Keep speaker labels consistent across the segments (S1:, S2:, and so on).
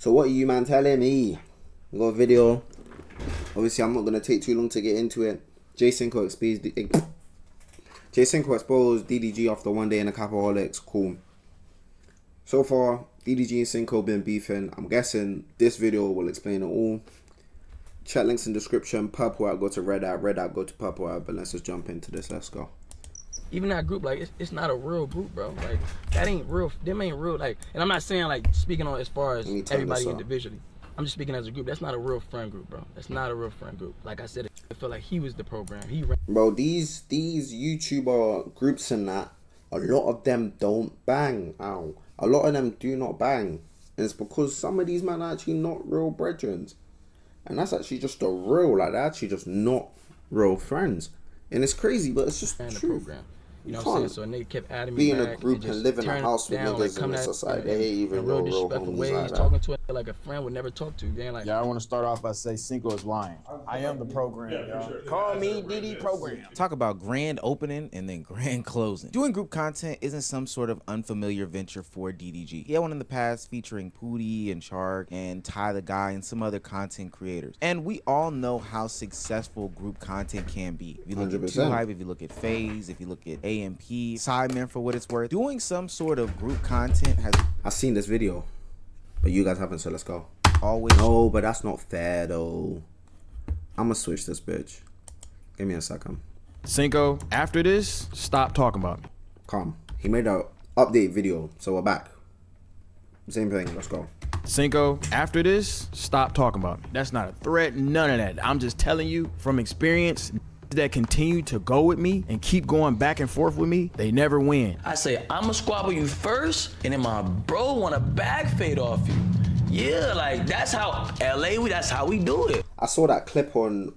S1: So what are you man telling me? We got a video. Obviously, I'm not gonna take too long to get into it. Cinco exposed DDG after one day in the capaholics. Cool. So far, DDG and Cinco been beefing. I'm guessing this video will explain it all. Chat links in description. Purple app go to red app. Red app go to purple app. But let's just jump into this. Let's go.
S2: Even that group, like, it's not a real group, bro. Like, that ain't real. Them ain't real. Like, and I'm not saying, like, speaking on as far as everybody individually. I'm just speaking as a group. That's not a real friend group, bro. That's not a real friend group. Like I said, I feel like he was the program. He ran.
S1: Bro, these YouTuber groups and that, a lot of them don't bang. Ow. A lot of them do not bang. And it's because some of these men are actually not real brethren. And that's actually just a real, like, they're actually just not real friends. And it's crazy, but it's just the program.
S2: You know what I'm saying? So a nigga kept adding me
S1: be in
S2: back
S1: a group and live in a house with niggas in the society. They ain't even real homies
S2: ways,
S1: like that.
S2: Talking to it like a friend would never talk to. Gang, like,
S3: yeah, I want to start off by saying Cinco is lying. I am the program, y'all. Sure. Call me DD Program.
S4: Talk about grand opening and then grand closing. Doing group content isn't some sort of unfamiliar venture for DDG. He had one in the past featuring Pootie and Shark and Ty the Guy and some other content creators. And we all know how successful group content can be. If you look 100%. At 2Hype, if you look at FaZe, if you look at AMP, Sidemen for what it's worth, doing some sort of group content has...
S1: I've seen this video, but you guys haven't, so let's go.
S4: Always.
S1: No, but that's not fair though. I'ma switch this bitch. Give me a second.
S3: Cinco, after this, stop talking about me.
S1: Calm. He made a update video, so we're back. Same thing, let's go.
S3: Cinco, after this, stop talking about me. That's not a threat, none of that. I'm just telling you from experience, that continue to go with me and keep going back and forth with me, they never win.
S5: I say, I'ma squabble you first, and then my bro want a bag fade off you. Yeah, like, that's how that's how we do it.
S1: I saw that clip on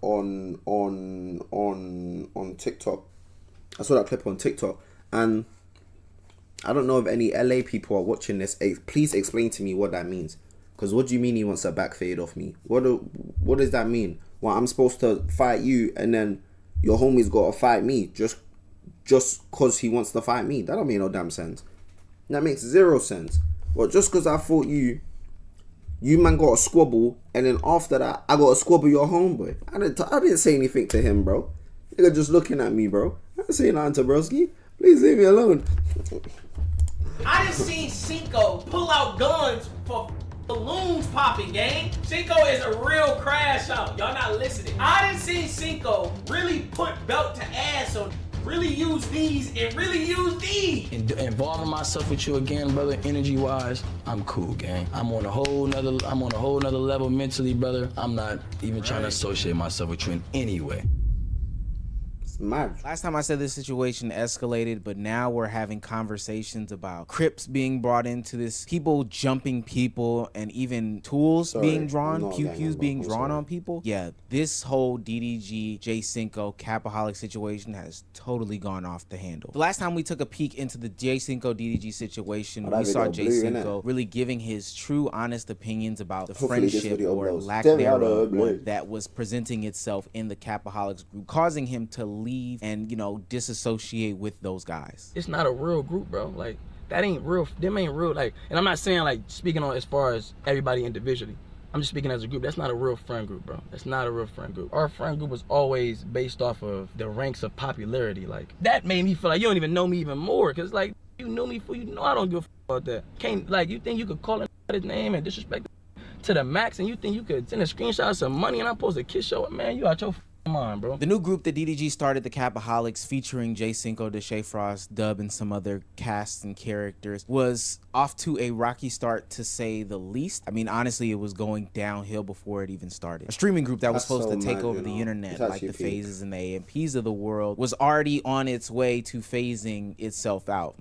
S1: TikTok. I saw that clip on TikTok, and I don't know if any LA people are watching this. Please explain to me what that means. Because what do you mean he wants a back fade off me? What does that mean? Well, I'm supposed to fight you, and then your homie's got to fight me just because he wants to fight me. That don't make no damn sense. That makes zero sense. Well, just because I fought you man got a squabble, and then after that, I got to squabble your homeboy. I didn't say anything to him, bro. Nigga just looking at me, bro. I didn't say nothing to broski. Please leave me alone.
S6: I done seen Cinco pull out guns for balloons popping, gang. Cinco is a real crash out. Y'all not listening. I done seen Cinco really put belt to ass on, really use these and really use these.
S5: Involving myself with you again, brother, energy-wise, I'm cool, gang. I'm on a whole nother level mentally, brother. I'm not even trying to associate myself with you in any way.
S1: Mad.
S4: Last time I said this situation escalated, but now we're having conversations about Crips being brought into this, people jumping people, and even tools being drawn, pew-pews being drawn on people. Yeah, this whole DDG, Cinco, capaholic situation has totally gone off the handle. The last time we took a peek into the Cinco DDG situation, we saw Cinco really giving his true, honest opinions about the friendship or lack thereof that was presenting itself in the capaholics group, causing him to leave and, you know, disassociate with those guys.
S2: It's not a real group, bro. Like, that ain't real. Them ain't real. Like, and I'm not saying, like, speaking on as far as everybody individually. I'm just speaking as a group. That's not a real friend group, bro. That's not a real friend group. Our friend group was always based off of the ranks of popularity. Like, that made me feel like you don't even know me even more. Cause like, you knew me for, you know I don't give a about that. Can't, like, you think you could call his name and disrespect to the max, and you think you could send a screenshot of some money and I'm supposed to kiss your, man, you out your come on, bro.
S4: The new group that DDG started, the Capaholics, featuring Cinco, Deshae Frost, Dub, and some other casts and characters, was off to a rocky start, to say the least. I mean, honestly, it was going downhill before it even started. A streaming group that was supposed to take over the internet, like the FaZes and the AMPs of the world, was already on its way to phasing itself out.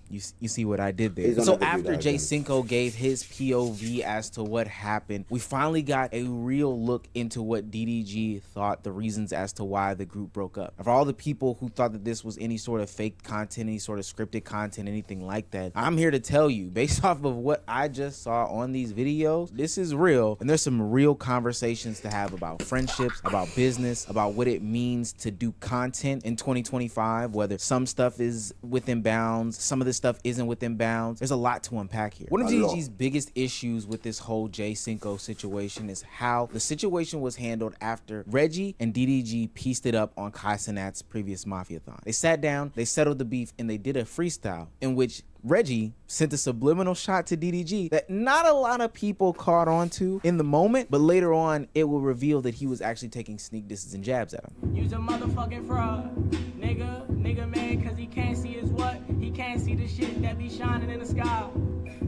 S4: You see what I did there? So after Cinco gave his POV as to what happened, we finally got a real look into what DDG thought the reason reasons as to why the group broke up. For all the people who thought that this was any sort of fake content, any sort of scripted content, anything like that, I'm here to tell you, based off of what I just saw on these videos, this is real, and there's some real conversations to have about friendships, about business, about what it means to do content in 2025, whether some stuff is within bounds, some of this stuff isn't within bounds. There's a lot to unpack here. One of DDG's biggest issues with this whole Cinco situation is how the situation was handled after Reggie and DDG pieced it up on Kai Cenat's previous Mafia-thon. They sat down, they settled the beef, and they did a freestyle in which Reggie sent a subliminal shot to DDG that not a lot of people caught on to in the moment, but later on it will reveal that he was actually taking sneak disses and jabs at him.
S7: You's a motherfucking fraud, nigga man, cause he can't see his what? He can't see the shit that be shining in the sky.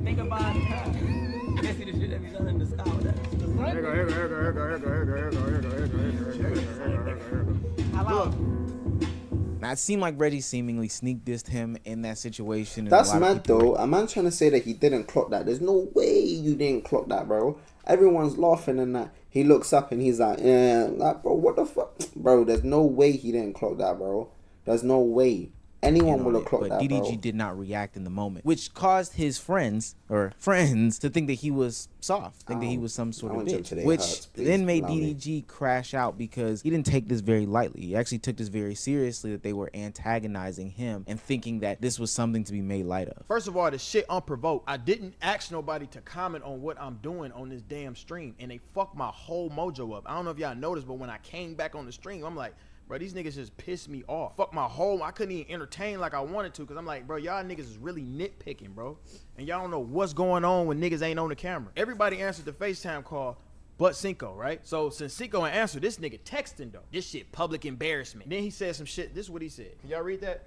S7: Think about it. He can't see the shit that be shining in the sky. Hello.
S4: Now, it seemed like Reggie seemingly sneak dissed him in that situation.
S1: That's mad though. A man trying to say that he didn't clock that. There's no way you didn't clock that, bro. Everyone's laughing and that. He looks up and he's like, like, bro, what the fuck? Bro, there's no way he didn't clock that, bro. There's no way. Anyone would have clocked that,
S4: but DDG
S1: bro.
S4: did not react in the moment, which caused his friends to think that he was soft, think that he was some sort of bitch, which then made DDG crash out because he didn't take this very lightly. He actually took this very seriously, that they were antagonizing him and thinking that this was something to be made light of.
S3: First of all, the shit unprovoked. I didn't ask nobody to comment on what I'm doing on this damn stream, and they fucked my whole mojo up. I don't know if y'all noticed, but when I came back on the stream, I'm like, bro, these niggas just pissed me off. Fuck my whole, I couldn't even entertain like I wanted to, because I'm like, bro, y'all niggas is really nitpicking, bro. And y'all don't know what's going on when niggas ain't on the camera. Everybody answered the FaceTime call but Cinco, right? So since Cinco ain't answered, this nigga texting though. This shit public embarrassment. Then he said some shit. This is what he said. Can y'all read that?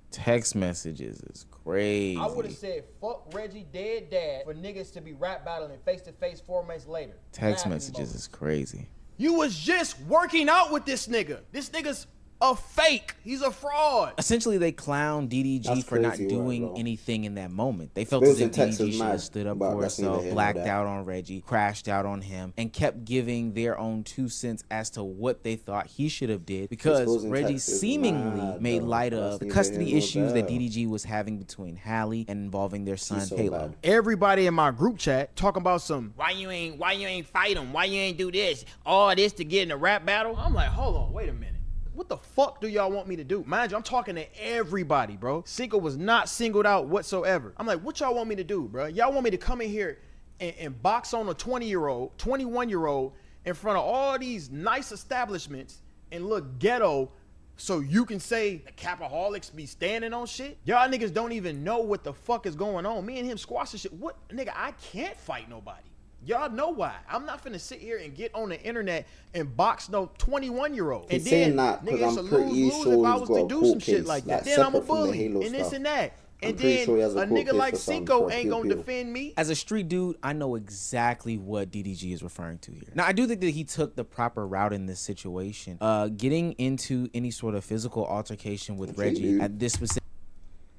S4: Text messages is crazy.
S3: I would have said, fuck Reggie dead dad for niggas to be rap battling face-to-face 4 months later.
S4: Text messages is crazy.
S3: You was just working out with this nigga. This nigga's a fake. He's a fraud.
S4: Essentially, they clowned DDG for not doing anything in that moment. They felt as if DDG should have stood up for herself, blacked out on Reggie, crashed out on him, and kept giving their own 2 cents as to what they thought he should have did, because Reggie seemingly made light of the custody issues that DDG was having between Hallie and involving their son Halo.
S3: Everybody in my group chat talking about some why you ain't fight him, why you ain't do this, all this to get in a rap battle. I'm like, hold on, wait a minute. What the fuck do y'all want me to do? Mind you, I'm talking to everybody, bro. Cinco was not singled out whatsoever. I'm like, what y'all want me to do, bro? Y'all want me to come in here and box on a 20-year-old, 21-year-old in front of all these nice establishments and look ghetto so you can say the capaholics be standing on shit? Y'all niggas don't even know what the fuck is going on. Me and him squashing shit. What? Nigga, I can't fight nobody. Y'all know why. I'm not finna sit here and get on the internet and box no 21-year-old. And then, nigga, it's a lose if I was to do some shit like that. Then I'm a bully and this and that. And then a nigga like Cinco ain't gonna defend me.
S4: As a street dude, I know exactly what DDG is referring to here. Now, I do think that he took the proper route in this situation. Getting into any sort of physical altercation with Reggie at this specific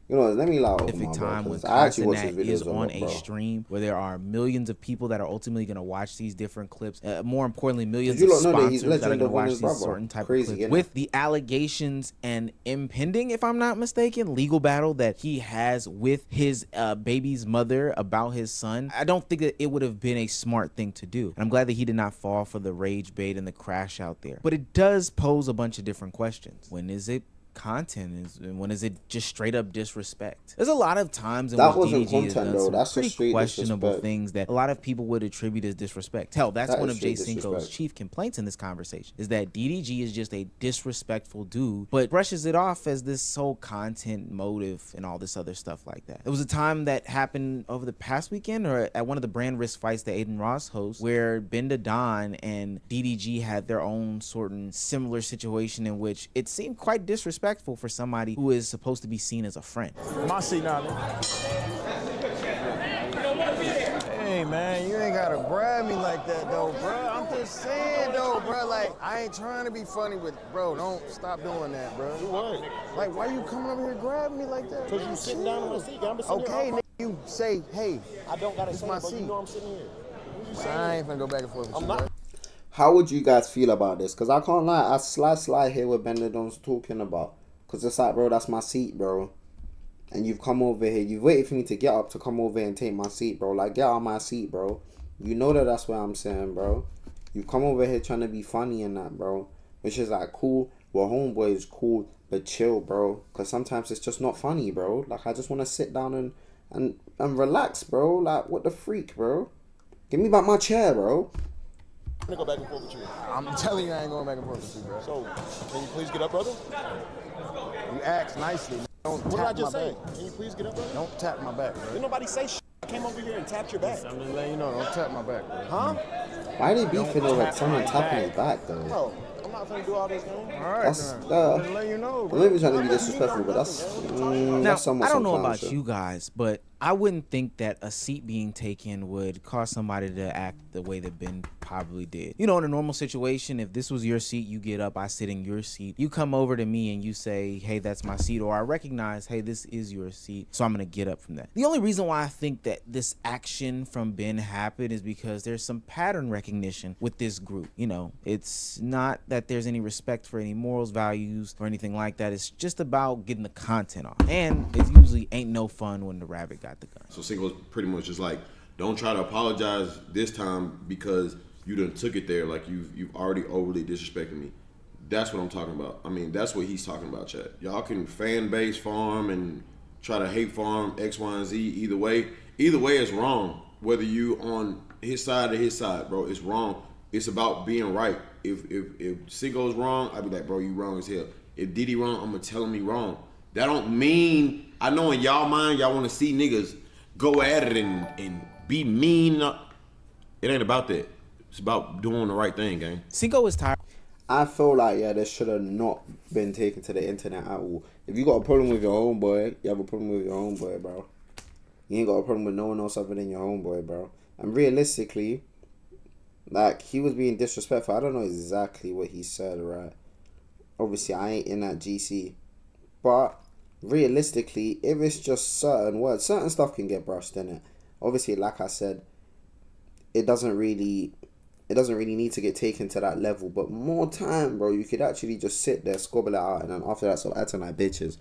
S1: let me
S4: time when Casanat is on a stream where there are millions of people that are ultimately going to watch these different clips. More importantly, millions of sponsors that are going to watch these certain type of clips. With the allegations and impending, if I'm not mistaken, legal battle that he has with his baby's mother about his son, I don't think that it would have been a smart thing to do. And I'm glad that he did not fall for the rage bait and the crash out there. But it does pose a bunch of different questions. When is it content, and when is it just straight up disrespect? There's a lot of times in which DDG has done some pretty questionable things that a lot of people would attribute as disrespect. Hell, that's one of Cinco's chief complaints in this conversation, is that DDG is just a disrespectful dude, but brushes it off as this whole content motive and all this other stuff like that. There was a time that happened over the past weekend, or at one of the brand risk fights that Aiden Ross hosts, where Benda Don and DDG had their own sort of similar situation in which it seemed quite disrespectful for somebody who is supposed to be seen as a friend.
S3: My seat now, Hey man, you ain't gotta grab me like that though, bro. I'm just saying though, bro. Like, I ain't trying to be funny with, bro. Don't stop doing that, bro. Do what? Like, why you coming over here grabbing me like that? Cause you sitting down on my seat. I'm sitting here. Okay, you say, hey. I don't gotta say, my seat. You know I'm sitting here. I ain't finna go back and forth with you.
S1: how would you guys feel about this? Because I can't lie, I slide here with Benedon's talking about. Because it's like, bro, that's my seat, bro. And you've come over here. You've waited for me to get up to come over here and take my seat, bro. Like, get out of my seat, bro. You know that's what I'm saying, bro. You come over here trying to be funny and that, bro. Which is like, cool. Well, homeboy is cool, but chill, bro. Because sometimes it's just not funny, bro. Like, I just want to sit down and relax, bro. Like, what the freak, bro? Give me back my chair, bro.
S8: I'm gonna go back and forth with you.
S3: I'm telling you, I ain't going back and forth with you, bro.
S8: So, can you please get up, brother?
S3: You asked nicely. Don't
S8: What did I
S3: tap
S8: just
S3: my
S8: say?
S3: back.
S8: Can you please get up, brother?
S3: Don't tap my back, bro.
S8: Didn't nobody say shit. I came over here and tapped your back.
S3: I'm just letting you know, don't tap my back, bro.
S8: Huh?
S1: Why they beefing over someone tapping his back, though?
S8: Bro, I'm not gonna do all this, man.
S3: All right,
S1: That's,
S3: I'm just letting you know, bro.
S1: I'm not even trying to be disrespectful, but that's
S4: Now,
S1: somewhat
S4: I don't know
S1: some clown
S4: about
S1: shit.
S4: you guys, but I wouldn't think that a seat being taken would cause somebody to act the way that Ben probably did. You know, in a normal situation, if this was your seat, you get up, I sit in your seat. You come over to me and you say, hey, that's my seat, or I recognize, hey, this is your seat, so I'm going to get up from that. The only reason why I think that this action from Ben happened is because there's some pattern recognition with this group. You know, it's not that there's any respect for any morals, values, or anything like that. It's just about getting the content off. And it usually ain't no fun when the rabbit got the gun.
S9: So Cinco's pretty much just like, don't try to apologize this time because you done took it there. Like you've already overly disrespected me. That's what I'm talking about. I mean, that's what he's talking about, Chad. Y'all can fan base farm and try to hate farm X, Y, and Z. Either way is wrong. Whether you on his side or his side, bro, it's wrong. It's about being right. If Cinco's wrong, I'd be like, bro, you wrong as hell. If Diddy wrong, I'm gonna tell him he wrong. That don't mean, I know in y'all mind, y'all want to see niggas go at it and be mean. It ain't about that. It's about doing the right thing, gang.
S4: Cinco is tired.
S1: I feel like, yeah, this should have not been taken to the internet at all. If you got a problem with your homeboy, you have a problem with your homeboy, bro. You ain't got a problem with no one else other than your homeboy, bro. And realistically, like, he was being disrespectful. I don't know exactly what he said, right? Obviously, I ain't in that GC. But realistically, if it's just certain words, certain stuff can get brushed in it. Obviously, like I said, it doesn't really need to get taken to that level. But more time, bro, you could actually just sit there, squabble it out, and then after that, start acting like bitches.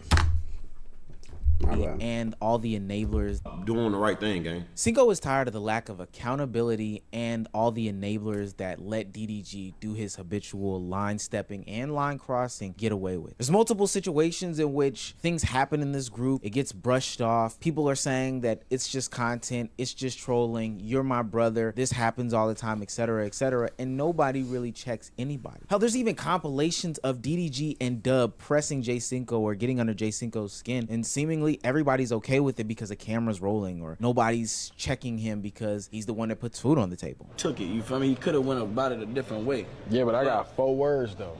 S4: And all the enablers.
S9: Doing the right thing, gang.
S4: Cinco is tired of the lack of accountability and all the enablers that let DDG do his habitual line stepping and line crossing get away with. There's multiple situations in which things happen in this group. It gets brushed off. People are saying that it's just content. It's just trolling. You're my brother. This happens all the time, etc., etc. And nobody really checks anybody. Hell, there's even compilations of DDG and Dub pressing J Cinco or getting under J Cinco's skin, and seemingly everybody's okay with it because the camera's rolling, or nobody's checking him because he's the one that puts food on the table.
S2: Took it, you feel me? He could have went about it a different way.
S3: Yeah, but I got 4 words, though.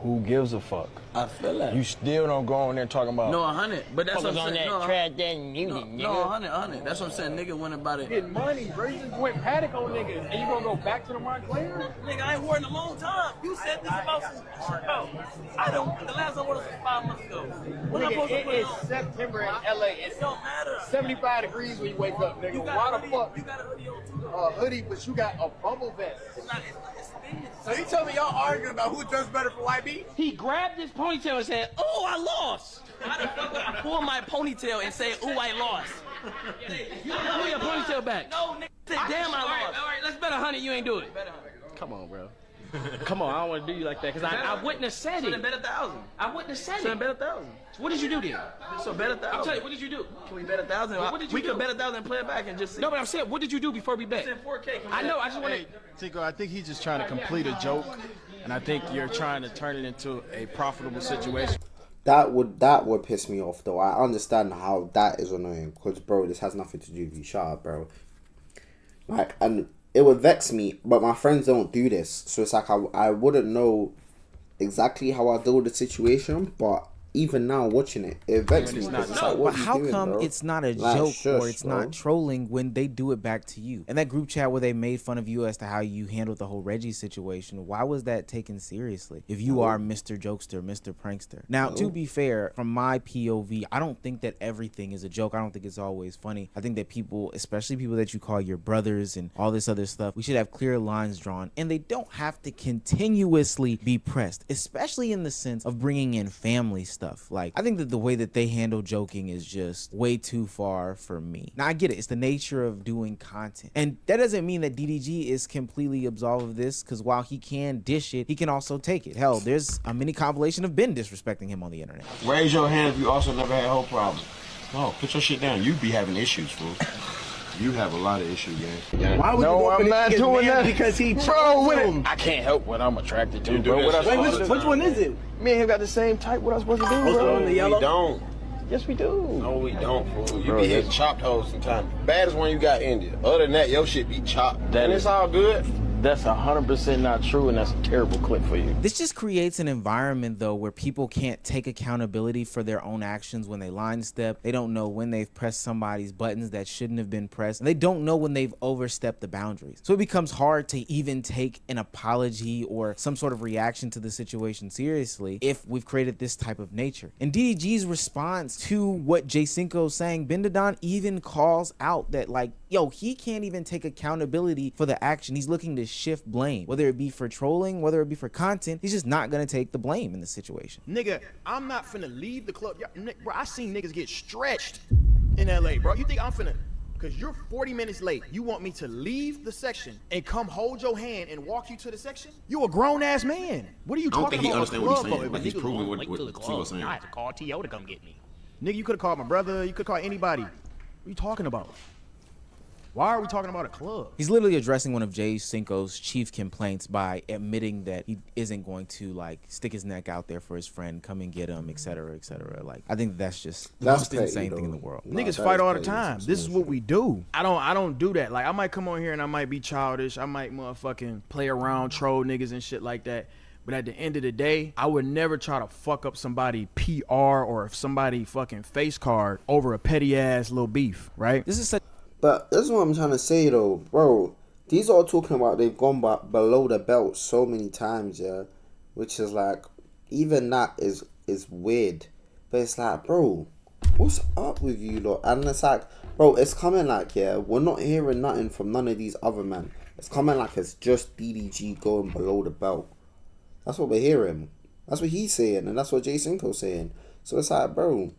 S3: Who gives a fuck?
S2: I feel like.
S3: You still don't go on there talking about...
S2: No, 100. But that's what I'm saying.
S6: on that trash that music,
S2: No, 100. That's what I'm saying. Nigga went about it.
S10: Getting money, bro. You just went paddock on niggas, and you gonna go back to the Montclair?
S7: Nigga, I ain't wore in a long time. You said this about some bro. I don't. The last time I wore was 5 months ago. When I'm supposed to put it on?
S10: September in LA. It's
S7: It don't matter.
S10: 75 degrees when you wake up, nigga.
S7: You got
S10: Why
S7: a
S10: the
S7: hoodie.
S10: fuck?
S7: You got a hoodie on too.
S10: A hoodie, but you got a bubble vest.
S7: It's not. It's thin.
S10: So you tell me y'all arguing about who dressed better for YB?
S6: He grabbed his ponytail and said, "Oh, I lost."
S7: Why the fuck would I pull my ponytail and say, "Ooh, I lost"?
S6: Pull your ponytail back.
S7: No, nigga. Say, damn, I lost.
S6: All right, let's bet 100 you ain't do it. Come on, bro. Come on, I don't want to do you like that, because I wouldn't have said
S7: So then
S6: it.
S7: bet 1,000.
S6: I wouldn't have said
S7: So then
S6: it.
S7: bet 1,000.
S6: What did you do then?
S7: So bet 1,000.
S6: I'm telling you, what did you do?
S7: Can we bet 1,000?
S6: What did you
S7: We
S6: do?
S7: could bet 1,000 and play it back and just see.
S6: No, but I'm saying, what did you do before we bet?
S7: It's in 4K. Can we
S6: I know,
S7: bet?
S6: I just want to...
S3: Hey, Cinco, I think he's just trying to complete a joke, and I think you're trying to turn it into a profitable situation.
S1: That would piss me off, though. I understand how that is annoying, because, bro, this has nothing to do with you. Shut up, bro. Like, and it would vex me, but my friends don't do this, so it's like I wouldn't know exactly how I deal with the situation, but even now watching it, it vexed me.
S3: it's not.
S1: It's like, what
S4: But
S1: are you
S4: how
S1: doing,
S4: come
S1: bro?
S4: it's not a
S1: Like,
S4: joke
S1: shush,
S4: or it's
S1: bro.
S4: not trolling when they do it back to you? And that group chat where they made fun of you as to how you handled the whole Reggie situation, why was that taken seriously if you are Mr. Jokester, Mr. Prankster? Now, to be fair, from my POV, I don't think that everything is a joke. I don't think it's always funny. I think that people, especially people that you call your brothers and all this other stuff, we should have clear lines drawn, and they don't have to continuously be pressed, especially in the sense of bringing in family stuff. Like, I think that the way that they handle joking is just way too far for me. Now, I get it. It's the nature of doing content. And that doesn't mean that DDG is completely absolved of this, because while he can dish it, he can also take it. Hell, there's a mini compilation of Ben disrespecting him on the internet.
S8: Raise your hand if you also never had a whole problem. No, put your shit down. You be having issues, fool.
S9: You have a lot of issues, gang.
S8: Why would
S10: No,
S8: you go
S10: I'm
S8: for
S10: not
S8: this
S10: doing
S8: man
S10: that.
S8: because he
S10: Bro,
S8: chose
S10: I can't help what I'm attracted to,
S9: You do
S10: bro.
S9: that
S10: What I
S9: shit all
S10: supposed
S9: the
S10: to
S9: time.
S8: Which one is it?
S10: Me and him got the same type. What I supposed to do, bro?
S8: on the yellow?
S10: We don't. Yes, we do.
S8: No, we don't, fool. You
S10: Bro,
S8: be hitting
S10: that's-
S8: chopped hoes sometimes. Baddest one you got India. Other than that, your shit be chopped.
S10: That
S8: And
S10: is-
S8: it's all good.
S10: That's 100% not true, and that's a terrible clip for you.
S4: This just creates an environment, though, where people can't take accountability for their own actions when they line step. They don't know when they've pressed somebody's buttons that shouldn't have been pressed. And they don't know when they've overstepped the boundaries. So it becomes hard to even take an apology or some sort of reaction to the situation seriously if we've created this type of nature. And DDG's response to what J Cinco's saying, Bendadon even calls out that, like, yo, he can't even take accountability for the action. He's looking to shift blame, whether it be for trolling, whether it be for content. He's just not gonna take the blame in the situation.
S3: Nigga, I'm not finna leave the club. Bro, I seen niggas get stretched in LA, bro. You think I'm finna, because you're 40 minutes late, you want me to leave the section and come hold your hand and walk you to the section? You a grown-ass man. What are you
S9: I don't
S3: talking
S9: think he
S3: about?
S9: understands what he's
S3: Club
S9: saying.
S3: for?
S9: Like, he's
S3: Niggas
S9: proving
S3: going
S9: what
S3: late to the
S9: Cinco's
S3: club.
S9: saying.
S3: I had to call T.O. to come get me. Nigga, you could have called my brother. You could call anybody. What are you talking about? Why are we talking about a club?
S4: He's literally addressing one of Jay Cinco's chief complaints by admitting that he isn't going to, like, stick his neck out there for his friend, come and get him, etc., etc. Like, I think that's just the most
S1: petty,
S4: insane
S1: though.
S4: thing in the world.
S1: Nah,
S3: Niggas
S1: that
S3: fight
S1: is
S3: all the
S1: petty.
S3: time. This is what we do. I don't do that. Like, I might come on here and I might be childish. I might motherfucking play around, troll niggas and shit like that. But at the end of the day, I would never try to fuck up somebody PR or somebody fucking face card over a petty ass little beef, right?
S4: This is such
S1: But this is what I'm trying to say, though, bro. These are talking about they've gone below the belt so many times, yeah, which is like, even that is weird. But it's like, bro, what's up with you lot? And it's like, bro, it's coming like, yeah, we're not hearing nothing from none of these other men. It's coming like it's just DDG going below the belt. That's what we're hearing. That's what he's saying, and that's what J Cinco's saying. So it's like, bro,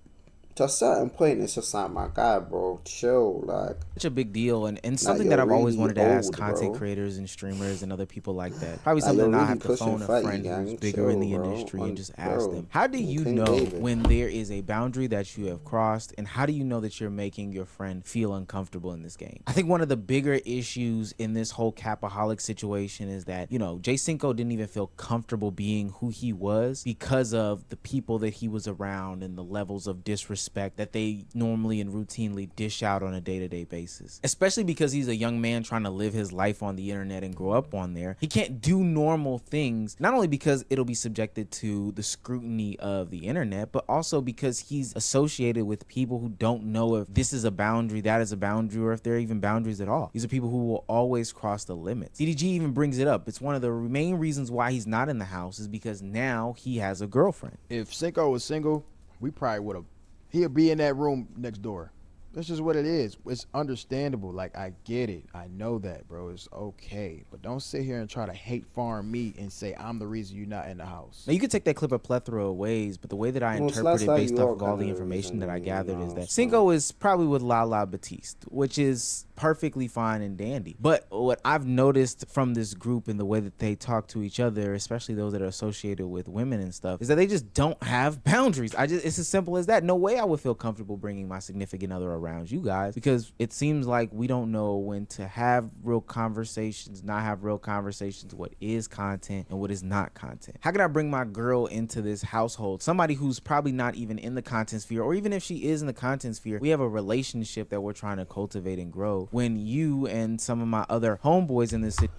S1: to a certain point, it's just like, my God, bro, chill, like.
S4: a big deal, and something that
S1: you're
S4: I've always
S1: really
S4: wanted to ask
S1: old,
S4: content
S1: bro.
S4: creators and streamers and other people like that. Probably
S1: Like,
S4: something
S1: you're
S4: I
S1: really
S4: have to
S1: pushing
S4: phone a
S1: 30,
S4: friend
S1: gang.
S4: who's bigger in the
S1: Chill, bro.
S4: industry and just
S1: Bro,
S4: ask them, how do you
S1: King
S4: know
S1: David.
S4: when there is a boundary that you have crossed, and how do you know that you're making your friend feel uncomfortable in this game? I think one of the bigger issues in this whole capaholic situation is that, you know, J Cinco didn't even feel comfortable being who he was because of the people that he was around and the levels of disrespect that they normally and routinely dish out on a day-to-day basis, especially because he's a young man trying to live his life on the internet and grow up on there. He can't do normal things, not only because it'll be subjected to the scrutiny of the internet, but also because he's associated with people who don't know if this is a boundary, that is a boundary, or if there are even boundaries at all. These are people who will always cross the limits. DDG even brings it up. It's one of the main reasons why he's not in the house is because now he has a girlfriend.
S3: If Cinco was single, we probably would have. He'll be in that room next door. That's just what it is. It's understandable. Like, I get it. I know that, bro. It's okay. But don't sit here and try to hate farm me and say I'm the reason you're not in the house.
S4: Now, you could take that clip a plethora of ways, but the way that I
S1: Well,
S4: interpret it
S1: like
S4: based
S1: you
S4: off
S1: are
S4: of all
S1: kinda
S4: the information that I
S1: reason,
S4: gathered
S1: you
S4: is
S1: know,
S4: that
S1: so-
S4: Cinco is probably with Lala Batiste, which is perfectly fine and dandy. But what I've noticed from this group and the way that they talk to each other, especially those that are associated with women and stuff, is that they just don't have boundaries. It's as simple as that. No way I would feel comfortable bringing my significant other around you guys, because it seems like we don't know when to have real conversations, not have real conversations, what is content and what is not content. How can I bring my girl into this household, somebody who's probably not even in the content sphere, or even if she is in the content sphere, we have a relationship that we're trying to cultivate and grow, when you and some of my other homeboys in this city.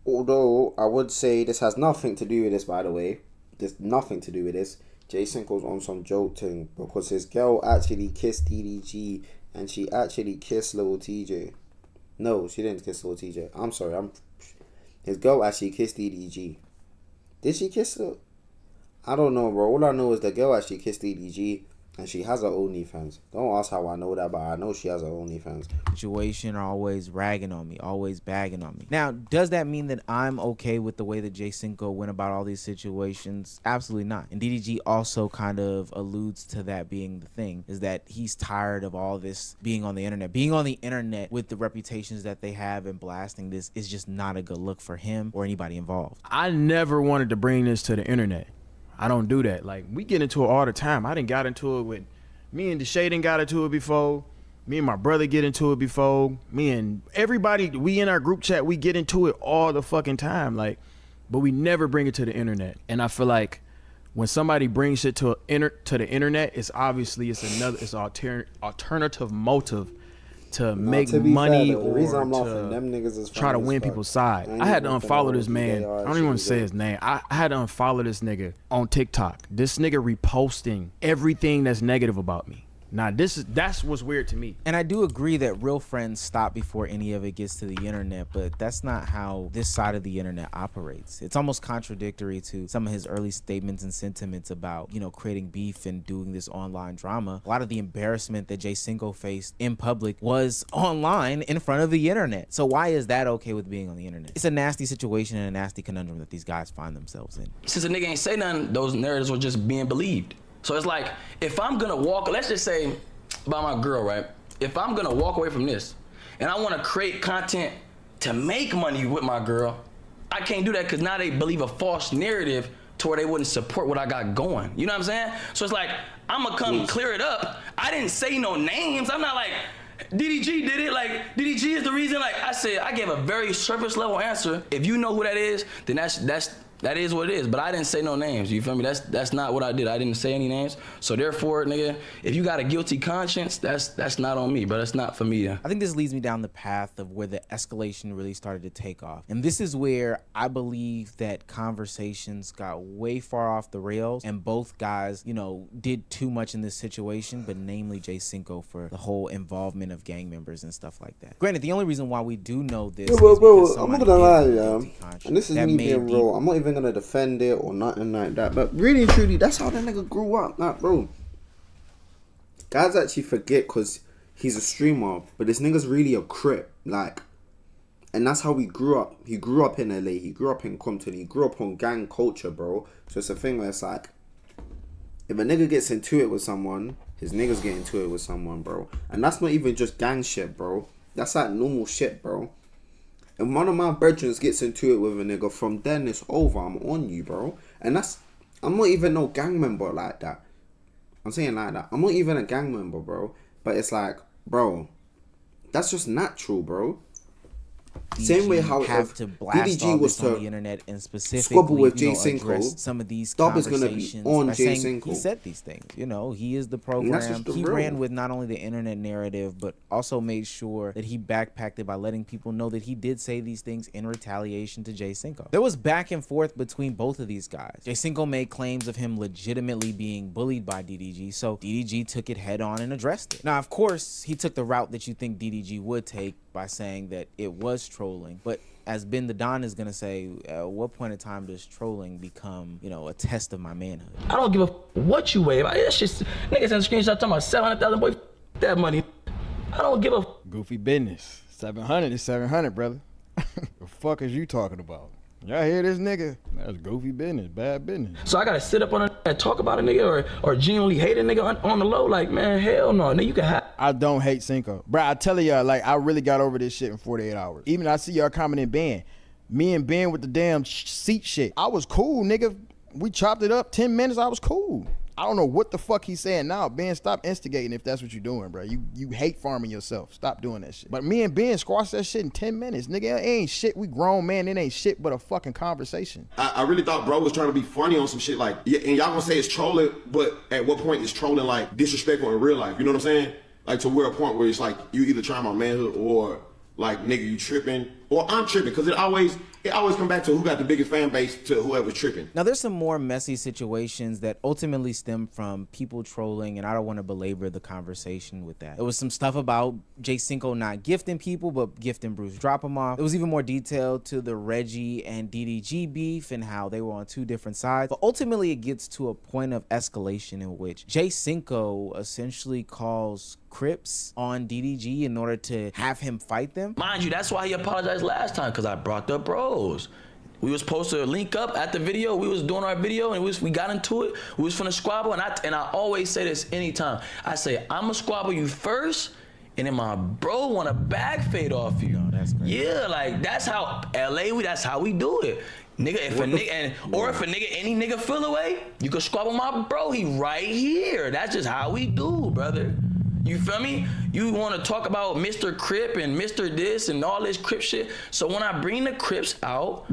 S1: Although I would say this has nothing to do with this, by the way. There's nothing to do with this. Cinco's on some joke thing because his girl actually kissed DDG and she actually kissed Lil TJ. No, she didn't kiss Lil TJ. I'm sorry. His girl actually kissed DDG. Did she kiss her? I don't know, bro. All I know is the girl actually kissed DDG and she has her OnlyFans. Don't ask how I know that, but I know she has her OnlyFans.
S4: Situation are always ragging on me, always bagging on me. Now, does that mean that I'm okay with the way that Cinco went about all these situations? Absolutely not. And DDG also kind of alludes to that being the thing, is that he's tired of all this being on the internet. Being on the internet with the reputations that they have and blasting this is just not a good look for him or anybody involved.
S3: I never wanted to bring this to the internet. I don't do that. Like, we get into it all the time. I done got into it with, me and Deshae done got into it before. Me and my brother get into it before. Me and everybody, we in our group chat, we get into it all the fucking time. Like, but we never bring it to the internet. And I feel like when somebody brings it to the internet, it's obviously it's alternative motive to make money
S1: fair,
S3: or
S1: I'm
S3: to
S1: laughing, them niggas is
S3: try to win people's side. I had to unfollow this man. I don't even want to say his name. I had to unfollow this nigga on TikTok. This nigga reposting everything that's negative about me. Now that's what's weird to me.
S4: And I do agree that real friends stop before any of it gets to the internet, but that's not how this side of the internet operates. It's almost contradictory to some of his early statements and sentiments about, you know, creating beef and doing this online drama. A lot of the embarrassment that Cinco faced in public was online in front of the internet. So why is that okay with being on the internet? It's a nasty situation and a nasty conundrum that these guys find themselves in.
S5: Since a nigga ain't say nothing, those narratives were just being believed. So it's like, if I'm gonna walk, let's just say about my girl, right? If I'm gonna walk away from this and I wanna create content to make money with my girl, I can't do that because now they believe a false narrative to where they wouldn't support what I got going. You know what I'm saying? So it's like, I'm gonna come clear it up. I didn't say no names. I'm not like, DDG did it. Like, DDG is the reason. Like I said, I gave a very surface level answer. If you know who that is, then that is what it is, but I didn't say no names. You feel me? That's not what I did. I didn't say any names. So therefore, nigga, if you got a guilty conscience, that's not on me, bro. That's not for me.
S4: I think this leads me down the path of where the escalation really started to take off. And this is where I believe that conversations got way far off the rails and both guys, you know, did too much in this situation, but namely Cinco for the whole involvement of gang members and stuff like that. Granted, the only reason why we do know this is because
S1: I'm not gonna lie, and this is me being real. I'm not even gonna defend it or nothing like that, but really and truly, that's how that nigga grew up. Like, bro, guys actually forget because he's a streamer, but this nigga's really a crip. Like, and that's how he grew up. He grew up in LA, he grew up in Compton, he grew up on gang culture, bro. So it's a thing where it's like, if a nigga gets into it with someone, his niggas get into it with someone, bro. And that's not even just gang shit, bro. That's like normal shit, bro. And one of my brethren gets into it with a nigga, from then it's over. I'm on you, bro. And I'm not even no gang member like that. I'm saying like that. I'm not even a gang member, bro. But it's like, bro, that's just natural, bro. Same way how
S4: have to blast DDG was to on the internet and specifically
S1: with Cinco,
S4: some of these
S1: Dub is gonna be on Cinco.
S4: He said these things, you know, he is the program. He ran with not only the internet narrative, but also made sure that he backpacked it by letting people know that he did say these things in retaliation to Cinco. There was back and forth between both of these guys. Cinco made claims of him legitimately being bullied by DDG, so DDG took it head on and addressed it. Now, of course, he took the route that you think DDG would take by saying that it was trolling, but as Ben the Don is gonna say, at what point in time does trolling become, you know, a test of my manhood?
S2: I don't give a what you weigh. That's just niggas in the screenshot talking about 700,000. Boy, that money. I don't give a
S3: goofy business. 700 is 700, brother. The fuck is you talking about? Y'all hear this nigga? That's goofy business, bad business.
S2: So I gotta sit up on a and talk about a nigga or genuinely hate a nigga on the low? Like, man, hell no. Nigga, you can have.
S3: I don't hate Cinco. Bro, I tell y'all, like, I really got over this shit in 48 hours. Even I see y'all commenting Ben. Me and Ben with the damn seat shit. I was cool, nigga. We chopped it up 10 minutes. I was cool. I don't know what the fuck he's saying now. Ben, stop instigating if that's what you're doing, bro. You hate farming yourself. Stop doing that shit. But me and Ben squashed that shit in 10 minutes. Nigga, it ain't shit. We grown, man. It ain't shit but a fucking conversation.
S9: I really thought bro was trying to be funny on some shit like, yeah, and y'all gonna say it's trolling, but at what point is trolling like disrespectful in real life? You know what I'm saying? Like to where a point where it's like you either trying my manhood or like, nigga, you tripping. or I'm tripping, because it always come back to who got the biggest fan base to whoever's tripping.
S4: Now, there's some more messy situations that ultimately stem from people trolling, and I don't want to belabor the conversation with that. There was some stuff about Cinco not gifting people, but gifting Bruce Drop 'em Off. It was even more detailed to the Reggie and DDG beef and how they were on two different sides. But ultimately, it gets to a point of escalation in which Cinco essentially calls Crips on DDG in order to have him fight them.
S5: Mind you, that's why he apologized last time, because I brought the bros. We was supposed to link up at the video. We was doing our video and we got into it. We was finna squabble, and I always say this anytime. I say, I'ma squabble you first, and then my bro want a bag fade off you.
S4: No, that's crazy.
S5: Yeah, like that's how that's how we do it. Nigga, if a nigga, any nigga feel away, you can squabble my bro. He right here. That's just how we do, brother. You feel me? You want to talk about Mr. Crip and Mr. this and all this Crip shit. So when I bring the Crips out,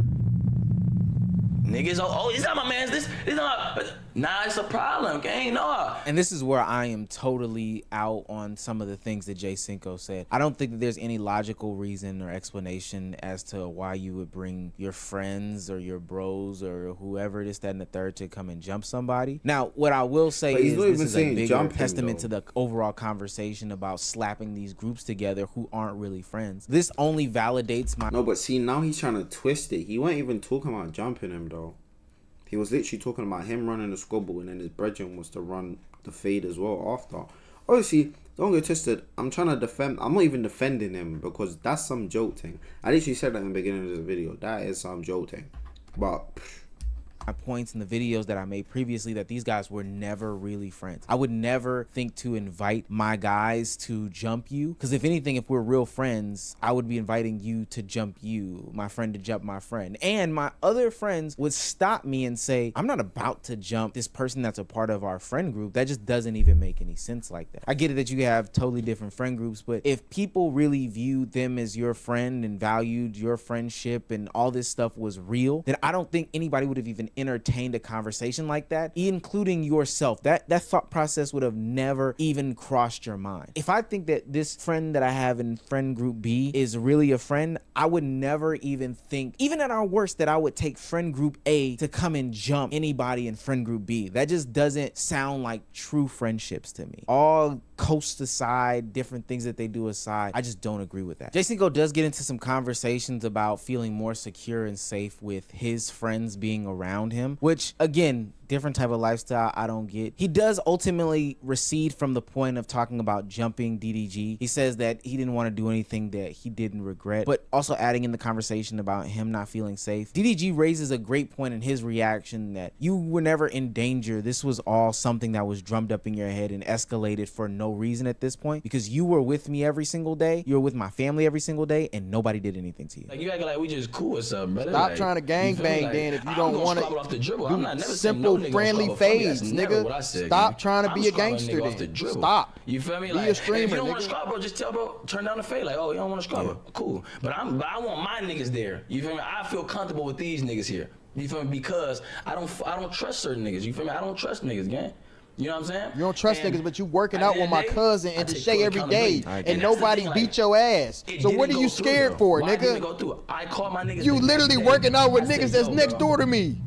S5: niggas, oh, he's not my man's. This not. Nah, it's a problem, gang. Nah.
S4: And this is where I am totally out on some of the things that Cinco said. I don't think that there's any logical reason or explanation as to why you would bring your friends or your bros or whoever this, that, and the third to come and jump somebody. Now, what I will say is this is a bigger testament to the overall conversation about slapping these groups together who aren't really friends. This only validates my...
S1: No, but see, now he's trying to twist it. He wasn't even talking about jumping him, though. He was literally talking about him running the squabble, and then his brethren was to run the fade as well after. Obviously, don't get twisted. I'm trying to defend. I'm not even defending him because that's some joke thing. I literally said that in the beginning of this video. That is some joke thing. But...
S4: my points in the videos that I made previously that these guys were never really friends. I would never think to invite my guys to jump you, because if anything, if we're real friends, I would be inviting you to jump you, my friend to jump my friend, and my other friends would stop me and say, I'm not about to jump this person that's a part of our friend group. That just doesn't even make any sense like that. I get it that you have totally different friend groups, but if people really viewed them as your friend and valued your friendship and all this stuff was real, then I don't think anybody would have even entertained a conversation like that, including yourself. That thought process would have never even crossed your mind. If I think that this friend that I have in friend group B is really a friend, I would never even think, even at our worst, that I would take friend group A to come and jump anybody in friend group B. That just doesn't sound like true friendships to me. All coast aside, different things that they do aside, I just don't agree with that. Cinco does get into some conversations about feeling more secure and safe with his friends being around him, which again, different type of lifestyle I don't get. He does ultimately recede from the point of talking about jumping DDG. He says that he didn't want to do anything that he didn't regret, but also adding in the conversation about him not feeling safe. DDG raises a great point in his reaction that you were never in danger. This was all something that was drummed up in your head and escalated for no reason at this point, because you were with me every single day, you were with my family every single day, and nobody did anything to you.
S5: Like, you acting like we just cool or something, brother.
S3: Stop
S5: like,
S3: trying to gangbang
S5: like,
S3: then if you don't want
S5: off the dribble. I'm not
S3: to.
S5: never
S3: Simple,
S5: no
S3: friendly fades, nigga. Stop trying to be a gangster then. Stop.
S5: You feel me?
S3: Be
S5: Like,
S3: a streamer,
S5: if you don't
S3: nigga.
S5: want to scrub, bro, just tell bro, turn down the fade. Like, oh, you don't want to scrub, bro. Cool. But I want my niggas there. You feel me? I feel comfortable with these niggas here. You feel me? Because I don't trust certain niggas. You feel me? I don't trust niggas, gang. You know what I'm saying?
S3: You don't trust niggas, but you working out with my cousin and Deshae every day, and nobody beat your ass. So what are you scared for, nigga?
S5: I call my niggas.
S3: You literally working out with niggas that's next door to me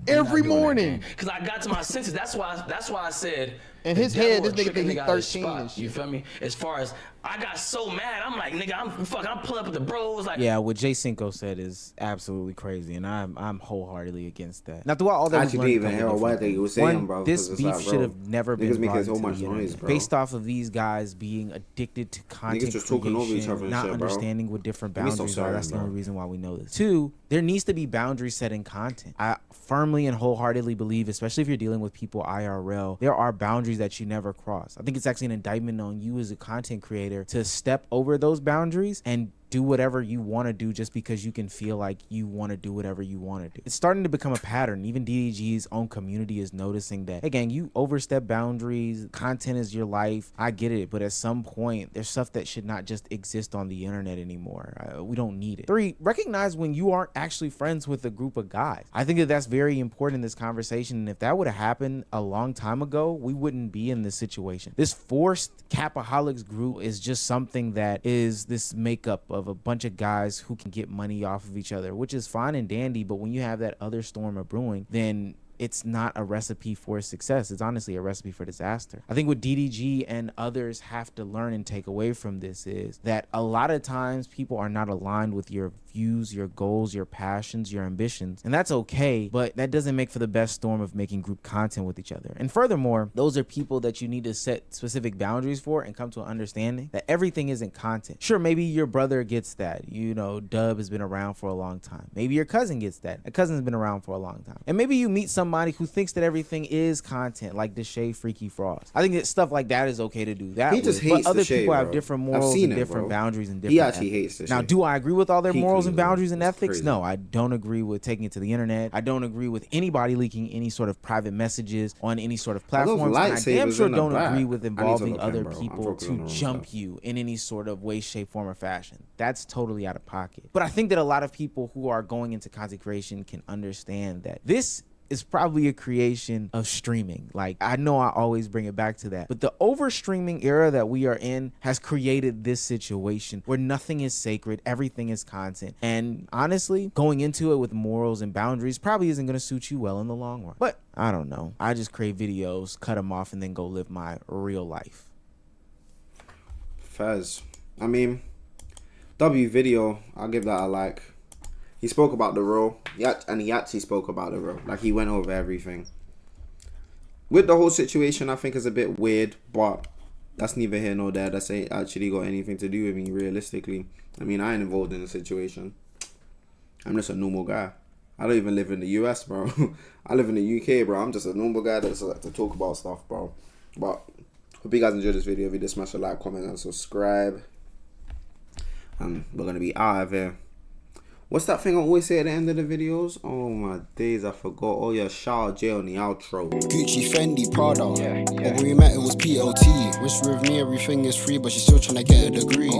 S3: every morning.
S5: Because I got to my senses. That's why I said.
S3: In his head, this nigga think he's 13 and shit.
S5: You feel me? As far as I got so mad, I'm like, nigga, I'm pulling up with the bros. Like,
S4: yeah, what Cinco said is absolutely crazy, and I'm wholeheartedly against that. Now, throughout all that,
S1: I actually didn't even hear what they were saying, bro.
S4: This beef should have never been brought
S1: so much
S4: into the
S1: noise, bro.
S4: based off of these guys being addicted to content
S1: just talking over each other and
S4: not
S1: shit, bro.
S4: understanding what different
S1: I'm so
S4: boundaries
S1: sorry,
S4: are. That's the
S1: bro.
S4: only reason why we know this. Two, there needs to be boundaries set in content. I firmly and wholeheartedly believe, especially if you're dealing with people IRL, there are boundaries that you never cross. I think it's actually an indictment on you as a content creator to step over those boundaries and do whatever you want to do just because you can feel like you want to do whatever you want to do. It's starting to become a pattern. Even DDG's own community is noticing that, hey gang, you overstep boundaries, content is your life. I get it, but at some point, there's stuff that should not just exist on the internet anymore. We don't need it. 3, recognize when you aren't actually friends with a group of guys. I think that that's very important in this conversation, and if that would have happened a long time ago, we wouldn't be in this situation. This forced capaholics group is just something that is this makeup of of a bunch of guys who can get money off of each other, which is fine and dandy. But when you have that other storm of brewing, then it's not a recipe for success. It's honestly a recipe for disaster. I think what DDG and others have to learn and take away from this is that a lot of times people are not aligned with your views, your goals, your passions, your ambitions. And that's okay, but that doesn't make for the best storm of making group content with each other. And furthermore, those are people that you need to set specific boundaries for and come to an understanding that everything isn't content. Sure, maybe your brother gets that. You know, Dub has been around for a long time. Maybe your cousin gets that. A cousin's been around for a long time. And maybe you meet somebody who thinks that everything is content, like Deshae Freaky Frost. I think that stuff like that is okay to do that.
S1: He just hates
S4: but other
S1: Deshae,
S4: people have
S1: bro.
S4: different
S1: I've
S4: morals
S1: seen
S4: and
S1: it,
S4: different
S1: bro.
S4: boundaries and different
S1: He actually
S4: ethics.
S1: hates Deshae.
S4: Now, do I agree with all their morals and boundaries and
S1: It's
S4: ethics?
S1: crazy.
S4: No, I don't agree with taking it to the internet. I don't agree with anybody leaking any sort of private messages on any sort of platforms. And I damn sure don't agree with involving other people to jump you in any sort of way, shape, form, or fashion. That's totally out of pocket. But I think that a lot of people who are going into content creation can understand that this is probably a creation of streaming. Like, I know I always bring it back to that, but the over streaming era that we are in has created this situation where nothing is sacred, everything is content. And honestly, going into it with morals and boundaries probably isn't gonna suit you well in the long run. But I don't know. I just create videos, cut them off, and then go live my real life.
S1: Fez. I mean, W video, I'll give that a like. He spoke about the role, and he actually spoke about the role. Like, he went over everything. With the whole situation, I think it's a bit weird, but that's neither here nor there. That ain't actually got anything to do with me, realistically. I mean, I ain't involved in the situation. I'm just a normal guy. I don't even live in the US, bro. I live in the UK, bro. I'm just a normal guy that's like to talk about stuff, bro. But hope you guys enjoyed this video. If you did, smash a like, comment, and subscribe. We're going to be out of here. What's that thing I always say at the end of the videos? Oh my days, I forgot. Oh yeah, shout out Jay on the outro.
S11: Gucci, Fendi, Prada. But when we met, it was PLT. Wish with me everything is free, but she's still trying to get a degree.